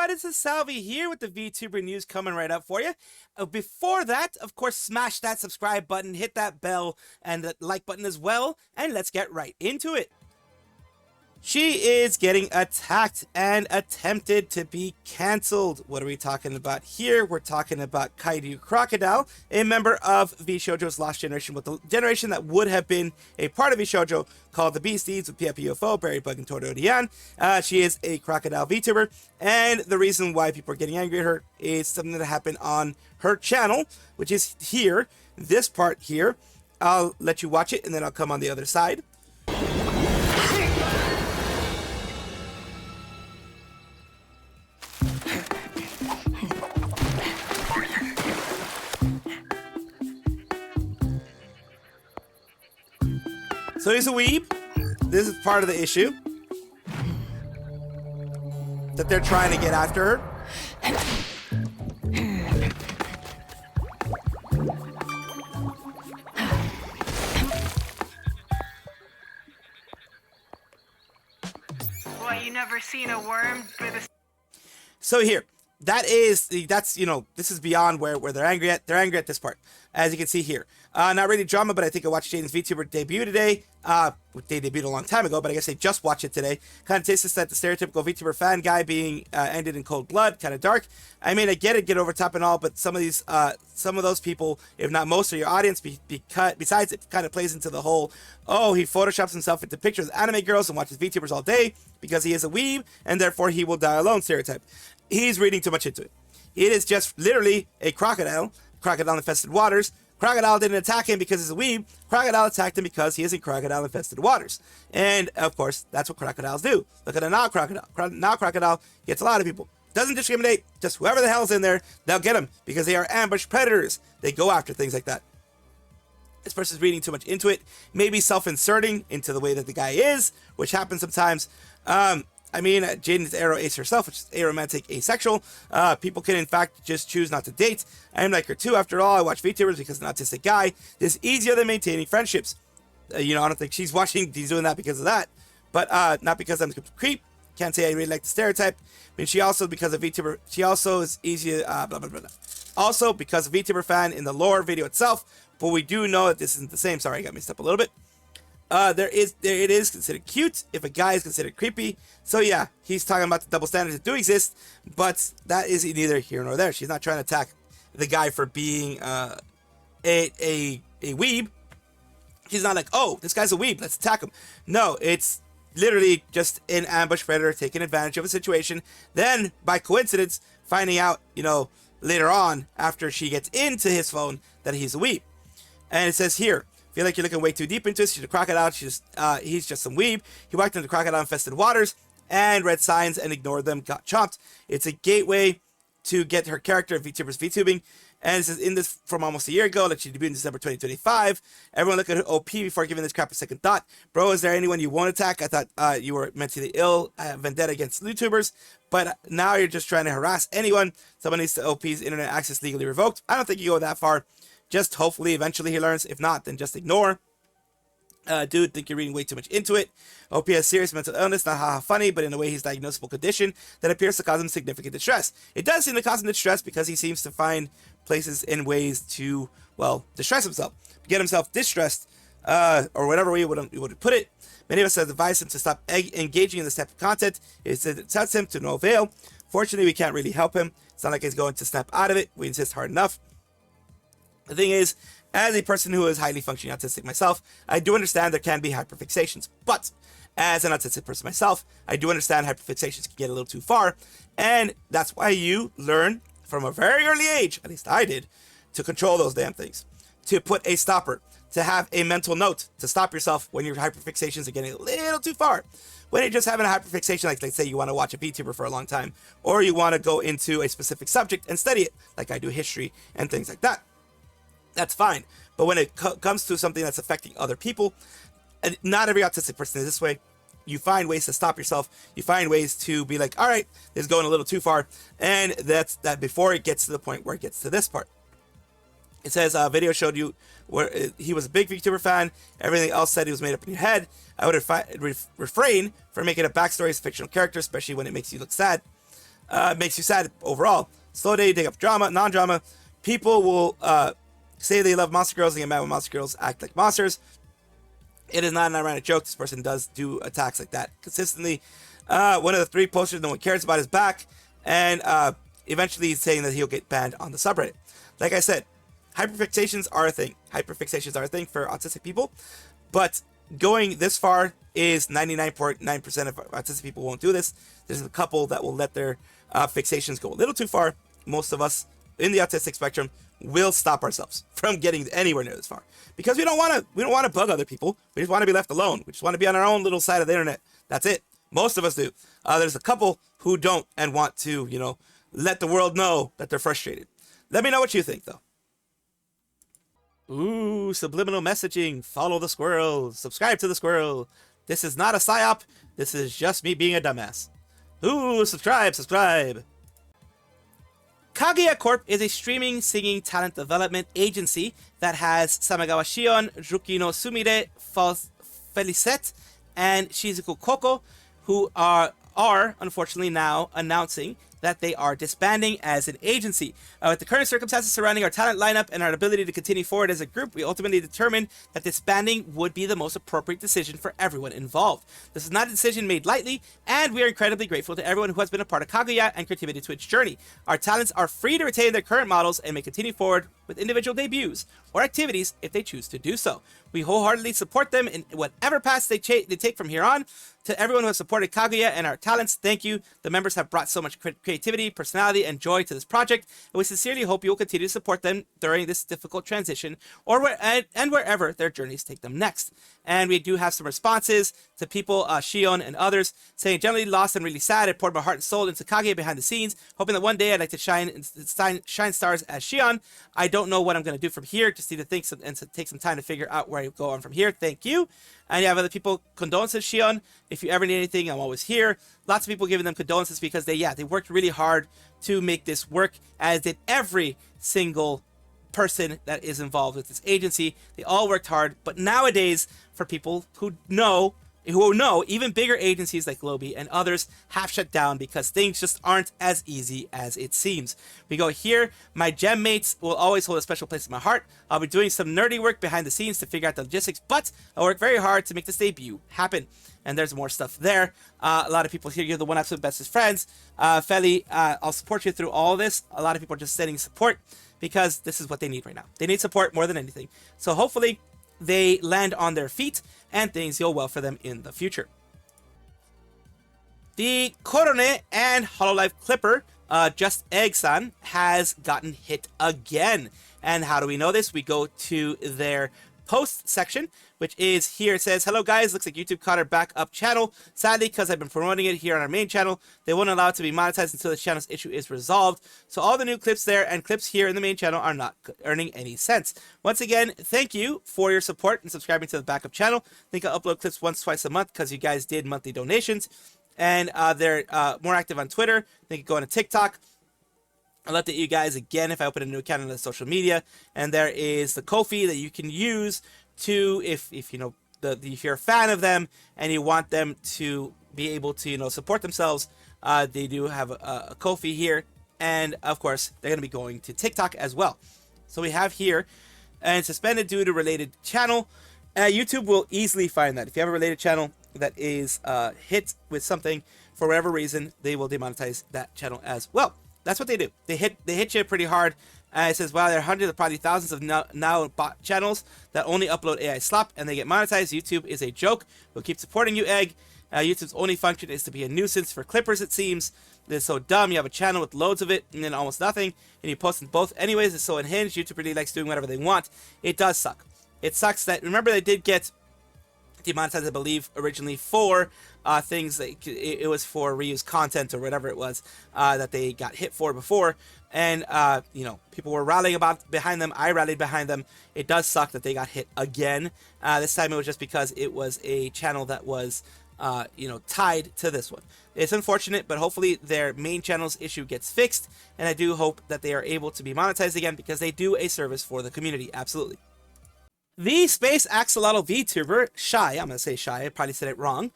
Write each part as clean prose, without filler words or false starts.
everyone, this is Salvi here with the VTuber news coming right up for you. Before that, of course, smash that subscribe button, hit that bell, and the like button as well, and let's get right into it. She is getting attacked and attempted to be cancelled. What are we talking about here? We're talking about Kairyu Crocodile, a member of VShojo's Lost Generation, with the generation that would have been a part of VShojo called the Beasties with PFUFO, Berry Bug, and Toro Dian. She is a crocodile VTuber, and the reason why people are getting angry at her is something that happened on her channel, which is here, this part here. I'll let you watch it, and then I'll come on the other side. So he's a weeb. This is part of the issue that they're trying to get after her. What, you never seen a worm through the... So here, that's, you know, this is beyond where they're angry at. They're angry at this part, as you can see here. Not really drama, but I think I watched Jaden's VTuber debut today. They debuted a long time ago, but I guess they just watched it today. Kind of tastes that the stereotypical VTuber fan guy being ended in cold blood, kind of dark. I mean, I get it, get over top and all, but some of those people, if not most of your audience, besides it kind of plays into the whole, oh, he photoshops himself into pictures of anime girls and watches VTubers all day because he is a weeb and therefore he will die alone stereotype. He's reading too much into it. It is just literally a crocodile infested waters. Crocodile didn't attack him because he's a weeb. Crocodile attacked him because he is in crocodile-infested waters. And, of course, that's what crocodiles do. Look at a Nile crocodile. Nile crocodile gets a lot of people. Doesn't discriminate. Just whoever the hell's in there, they'll get them because they are ambush predators. They go after things like that. This person's reading too much into it. Maybe self-inserting into the way that the guy is, which happens sometimes. I mean, Jaden is aro ace herself, which is aromantic, asexual. People can, in fact, just choose not to date. I'm like her too. After all, I watch VTubers because I'm an autistic guy. It's easier than maintaining friendships. You know, I don't think she's doing that because of that. But not because I'm a creep. Can't say I really like the stereotype. I mean, she also, because of VTuber, she also is easy, blah, blah, blah, blah. Also, because of VTuber fan in the lore video itself. But we do know that this isn't the same. Sorry, I got mixed up a little bit. It is considered cute if a guy is considered creepy. So yeah, he's talking about the double standards that do exist, but that is neither here nor there. She's not trying to attack the guy for being a weeb. She's not like, oh, this guy's a weeb, let's attack him. No, it's literally just an ambush predator taking advantage of a situation. Then, by coincidence, finding out, you know, later on after she gets into his phone that he's a weeb. And it says here, feel like you're looking way too deep into it. She's a crocodile. He's just some weeb. He walked into crocodile-infested waters and read signs and ignored them, got chopped. It's a gateway to get her character of VTubers VTubing. And it says in this from almost a year ago, that she debuted in December 2025. Everyone look at her OP before giving this crap a second thought. Bro, is there anyone you won't attack? I thought you were mentally ill, vendetta against YouTubers. But now you're just trying to harass anyone. Someone needs to OP's internet access legally revoked. I don't think you go that far. Just hopefully eventually he learns. If not, then just ignore. Dude, think you're reading way too much into it. OP has serious mental illness, not haha funny, but in a way he's diagnosable condition that appears to cause him significant distress. It does seem to cause him distress because he seems to find places and ways to, well, distress himself. Get himself distressed, or whatever way you would put it. Many of us have advised him to stop engaging in this type of content. It sets him to no avail. Fortunately, we can't really help him. It's not like he's going to snap out of it. We insist hard enough. The thing is, as a person who is highly functioning autistic myself, I do understand there can be hyperfixations. But as an autistic person myself, I do understand hyperfixations can get a little too far. And that's why you learn from a very early age, at least I did, to control those damn things. To put a stopper. To have a mental note to stop yourself when your hyperfixations are getting a little too far. When you're just having a hyperfixation, like let's say you want to watch a VTuber for a long time, or you want to go into a specific subject and study it, like I do history and things like that. That's fine. But when it comes to something that's affecting other people, and not every autistic person is this way, you find ways to stop yourself. You find ways to be like, all right, this is going a little too far. And that's that before it gets to the point where it gets to this part. It says, video showed you where he was a big VTuber fan. Everything else said he was made up in your head. I would refrain from making up backstories of fictional characters, especially when it makes you look sad. makes you sad overall. Slow day, dig up drama, non-drama. People will say they love monster girls and get mad when monster girls act like monsters. It is not an ironic joke. This person does do attacks like that consistently. One of the 3 posters no one cares about is back, and eventually he's saying that he'll get banned on the subreddit. Like I said, hyperfixations are a thing. Hyperfixations are a thing for autistic people, but going this far is 99.9% of autistic people won't do this. There's a couple that will let their fixations go a little too far. Most of us in the autistic spectrum will stop ourselves from getting anywhere near this far because we don't want to bug other people. We just want to be left alone. We just want to be on our own little side of the internet. That's it. Most of us do. There's a couple who don't and want to, let the world know that they're frustrated. Let me know what you think, though. Ooh, subliminal messaging. Follow the squirrel. Subscribe to the squirrel. This is not a psyop. This is just me being a dumbass. Ooh, subscribe. Kaguya Corp is a streaming singing talent development agency that has Samagawa Shion, Ruki no Sumire, falseyed, and Shizuku Koko, who are unfortunately now announcing that they are disbanding as an agency. With the current circumstances surrounding our talent lineup and our ability to continue forward as a group, we ultimately determined that disbanding would be the most appropriate decision for everyone involved. This is not a decision made lightly, and we are incredibly grateful to everyone who has been a part of Kaguya and contributed to its journey. Our talents are free to retain their current models and may continue forward with individual debuts or activities if they choose to do so. We wholeheartedly support them in whatever paths they take from here on. To everyone who has supported Kaguya and our talents, thank you. The members have brought so much creativity, personality, and joy to this project, and we sincerely hope you will continue to support them during this difficult transition or wherever their journeys take them next. And we do have some responses to people, Shion and others, saying, generally lost and really sad. I poured my heart and soul into Kaguya behind the scenes, hoping that one day I'd like to shine stars as Shion. I don't know what I'm going to do from here. Just need to think and take some time to figure out where I go on from here. Thank you. And you have other people, condolences, Shion. If you ever need anything, I'm always here. Lots of people giving them condolences because they worked really hard to make this work, as did every single person that is involved with this agency. They all worked hard, but nowadays, for people who know, even bigger agencies like Globy and others have shut down because things just aren't as easy as it seems. We go here. My gem mates will always hold a special place in my heart. I'll be doing some nerdy work behind the scenes to figure out the logistics, but I work very hard to make this debut happen. And there's more stuff there. A lot of people here, you're the one absolute bestest friends. Feli, I'll support you through all this. A lot of people are just sending support because this is what they need right now. They need support more than anything. So hopefully they land on their feet and things go well for them in the future. The Korone and Hololive Clipper, Just Egg-san, has gotten hit again. And how do we know this? We go to their post section, which is here. It says, hello guys, looks like YouTube caught our backup channel. Sadly, because I've been promoting it here on our main channel, they won't allow it to be monetized until the channel's issue is resolved. So all the new clips there and clips here in the main channel are not earning any cents. Once again, thank you for your support and subscribing to the backup channel. I think I upload clips twice a month because you guys did monthly donations. And they're more active on Twitter. They can go on to TikTok. I'll update you guys again if I open a new account on the social media. And there is the Ko-fi that you can use to, if you're a fan of them and you want them to be able to support themselves, they do have a Ko-fi here. And of course, they're going to be going to TikTok as well. So we have here, and suspended due to related channel. YouTube will easily find that. If you have a related channel that is hit with something for whatever reason, they will demonetize that channel as well. That's what they do. They hit you pretty hard. It says, wow, there are hundreds of probably thousands of now bot channels that only upload AI slop and they get monetized. YouTube is a joke. We'll keep supporting you, Egg. YouTube's only function is to be a nuisance for clippers, it seems. It's so dumb. You have a channel with loads of it and then almost nothing, and you post in both anyways. It's so unhinged. YouTube really likes doing whatever they want. It does suck. It sucks that, remember, they did get demonetized, I believe, originally for things like it was for reused content or whatever it was that they got hit for before, and people were rallying behind them. I rallied behind them. It does suck that they got hit again. This time it was just because it was a channel that was tied to this one. It's unfortunate, but hopefully their main channel's issue gets fixed, and I do hope that they are able to be monetized again because they do a service for the community. Absolutely. The space axolotl VTuber, Schai, I'm going to say Schai, I probably said it wrong,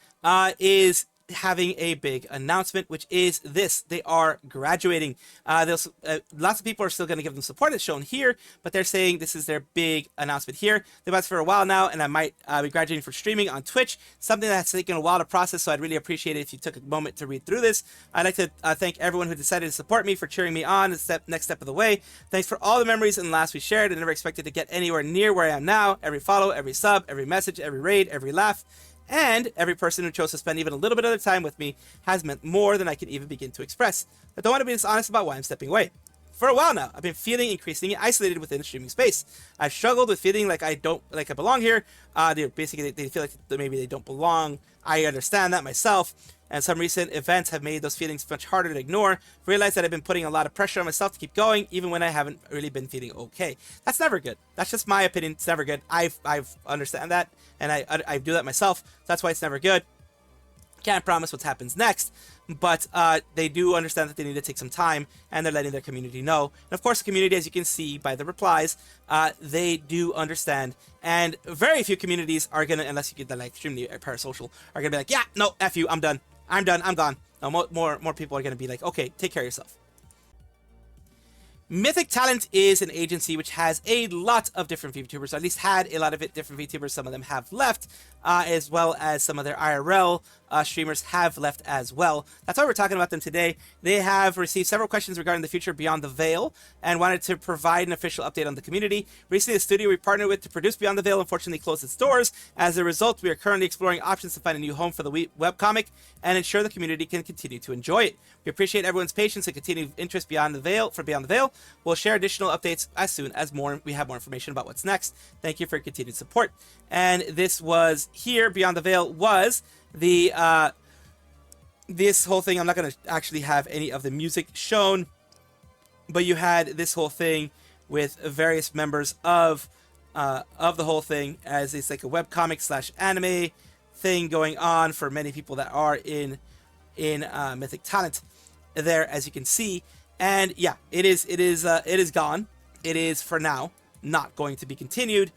is having a big announcement, which is this: they are graduating. Lots of people are still going to give them support, as shown here, but they're saying this is their big announcement here. They've been for a while now, and I might be graduating for streaming on Twitch, something that's taken a while to process, so I'd really appreciate it if you took a moment to read through this. I'd like to thank everyone who decided to support me, for cheering me on the next step of the way. Thanks for all the memories and laughs we shared. I never expected to get anywhere near where I am now. Every follow, every sub, every message, every raid, every laugh, and every person who chose to spend even a little bit of their time with me has meant more than I can even begin to express. I don't want to be dishonest about why I'm stepping away. For a while now, I've been feeling increasingly isolated within the streaming space. I've struggled with feeling like I belong here. Basically, they feel like maybe they don't belong. I understand that myself, and some recent events have made those feelings much harder to ignore. Realized that I've been putting a lot of pressure on myself to keep going, even when I haven't really been feeling okay. That's never good. That's just my opinion. It's never good. I've understand that, and I do that myself. That's why it's never good. Can't promise what happens next, but they do understand that they need to take some time, and they're letting their community know. And of course, the community, as you can see by the replies, they do understand. And very few communities are gonna, unless you get the like extremely parasocial, are gonna be like, yeah, no, F you, I'm done, I'm gone. No, more people are gonna be like, okay, take care of yourself. Mythic Talent is an agency which has a lot of different VTubers, or at least had a lot of different VTubers. Some of them have left, as well as some of their IRL streamers have left as well. That's why we're talking about them today. They have received several questions regarding the future beyond the Vale and wanted to provide an official update on the community. Recently, the studio we partnered with to produce Beyond the Vale unfortunately closed its doors. As a result, we are currently exploring options to find a new home for the webcomic and ensure the community can continue to enjoy it. We appreciate everyone's patience and continued interest Beyond the Vale. We'll share additional updates as soon as we have more information about what's next. Thank you for your continued support. And this was here, Beyond the Vale was the this whole thing. I'm not going to actually have any of the music shown, but you had this whole thing with various members of the whole thing, as it's like a webcomic / anime thing going on for many people that are in Mythic Talent there, as you can see. And yeah, it is gone. It is for now not going to be continued.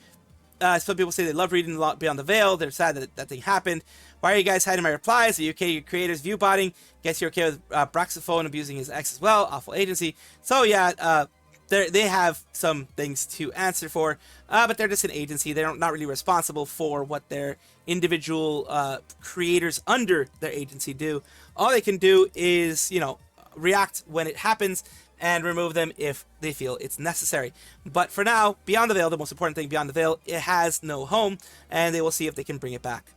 Some people say they love reading a lot Beyond the Vale. They're sad that that thing happened. Why are you guys hiding my replies? Are you okay? Your creators view botting. Guess you're okay with Braxophone abusing his ex as well. Awful agency. So yeah, they have some things to answer for, but they're just an agency. They're not really responsible for what their individual creators under their agency do. All they can do is, react when it happens and remove them if they feel it's necessary. But for now, Beyond the Vale, the most important thing, Beyond the Vale, it has no home, and they will see if they can bring it back.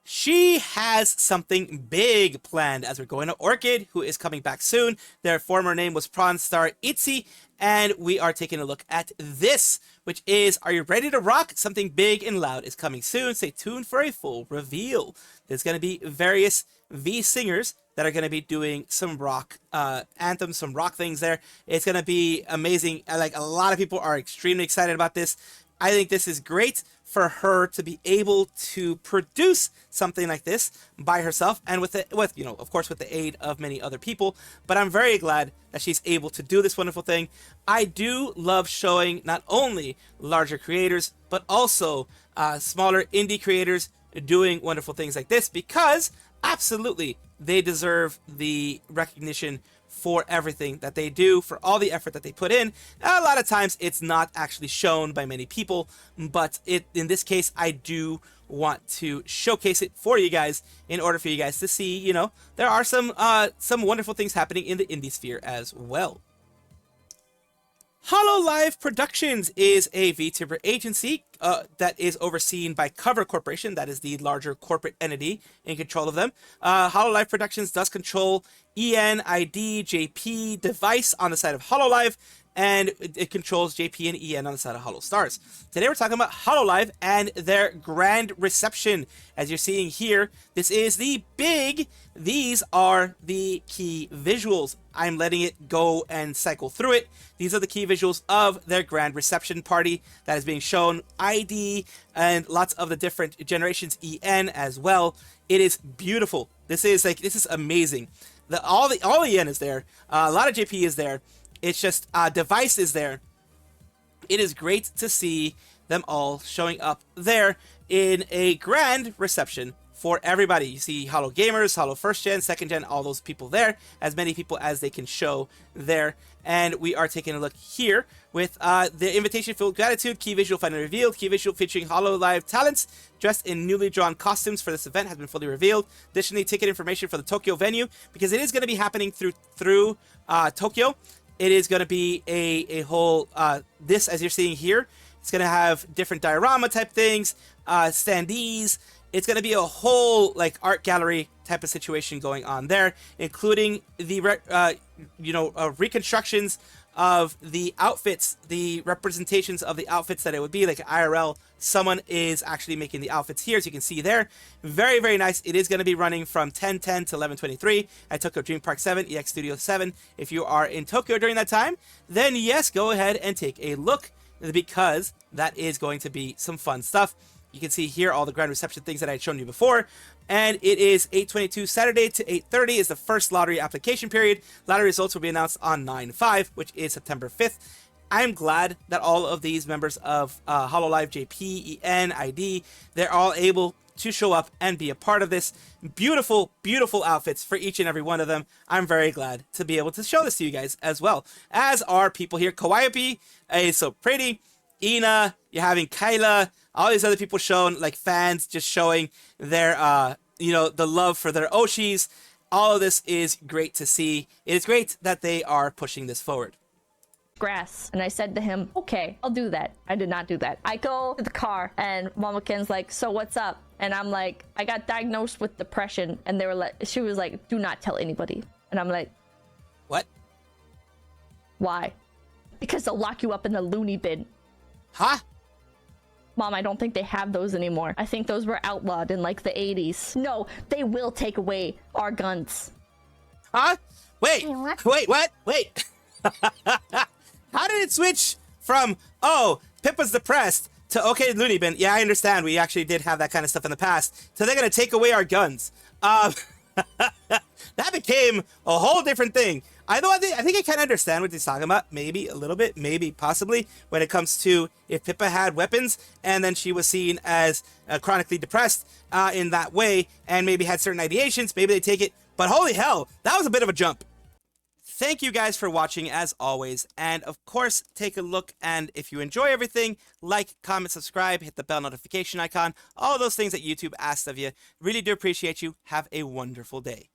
She has something big planned, as we're going to Orchid, who is coming back soon. Their former name was Prawn Star Itzy, and we are taking a look at this, which is, are you ready to rock? Something big and loud is coming soon. Stay tuned for a full reveal. There's going to be various V singers that are going to be doing some rock anthems, some rock things there. It's going to be amazing. Like, a lot of people are extremely excited about this. I think this is great for her to be able to produce something like this by herself, and with of course, with the aid of many other people. But I'm very glad that she's able to do this wonderful thing. I do love showing not only larger creators, but also smaller indie creators doing wonderful things like this, because absolutely they deserve the recognition for everything that they do, for all the effort that they put in. A lot of times it's not actually shown by many people, but in this case, I do want to showcase it for you guys in order for you guys to see, there are some wonderful things happening in the indie sphere as well. Hololive Productions is a VTuber agency that is overseen by Cover Corporation. That is the larger corporate entity in control of them. Hololive Productions does control EN, ID, JP, device on the side of Hololive, and it controls JP and EN on the side of HoloStars. Today we're talking about Hololive and their grand reception. As you're seeing here, this is the big, these are the key visuals. I'm letting it go and cycle through it. These are the key visuals of their grand reception party that is being shown. ID and lots of the different generations, EN as well. It is beautiful. This is amazing. All EN is there. A lot of JP is there. It's just device is there. It is great to see them all showing up there in a grand reception for everybody. You see Holo Gamers, Holo First Gen, Second Gen, all those people there, as many people as they can show there. And we are taking a look here with the invitation filled gratitude, key visual finally revealed, key visual featuring Hololive talents dressed in newly drawn costumes for this event has been fully revealed. Additionally, ticket information for the Tokyo venue, because it is going to be happening through Tokyo. It is going to be a whole, this as you're seeing here, it's going to have different diorama type things, standees. It's going to be a whole like art gallery type of situation going on there, including the reconstructions of the outfits, the representations of the outfits that it would be like IRL. Someone is actually making the outfits here, as you can see there. Very, very nice. It is going to be running from 10:10 to 11:23 at Tokyo Dream Park 7, EX Studio 7. If you are in Tokyo during that time, then yes, go ahead and take a look, because that is going to be some fun stuff. You can see here all the grand reception things that I had shown you before. And it is 8/22 Saturday to 8:30 is the first lottery application period. Lottery results will be announced on 9/5, which is September 5th. I'm glad that all of these members of Hololive JP, EN, ID, they're all able to show up and be a part of this. Beautiful, beautiful outfits for each and every one of them. I'm very glad to be able to show this to you guys as well. As are people here. Kawaiipi is so pretty. Ina, you're having Kyla, all these other people shown, like fans just showing their, the love for their Oshis. All of this is great to see. It is great that they are pushing this forward. Grass, and I said to him, okay, I'll do that. I did not do that. I go to the car and Mamakin's like, so what's up? And I'm like, I got diagnosed with depression. And she was like, do not tell anybody. And I'm like, what? Why? Because they'll lock you up in the loony bin. Huh? Mom, I don't think they have those anymore. I think those were outlawed in like the 80s. No, they will take away our guns. Huh? Wait, what? Wait. How did it switch from, oh, Pippa's depressed to, okay, loony bin? Yeah, I understand. We actually did have that kind of stuff in the past. So they're going to take away our guns. That became a whole different thing. I think I kind of understand what he's talking about. Maybe a little bit, maybe, possibly, when it comes to if Pippa had weapons and then she was seen as chronically depressed in that way and maybe had certain ideations, maybe they take it. But holy hell, that was a bit of a jump. Thank you guys for watching as always. And of course, take a look. And if you enjoy everything, like, comment, subscribe, hit the bell notification icon, all those things that YouTube asks of you. Really do appreciate you. Have a wonderful day.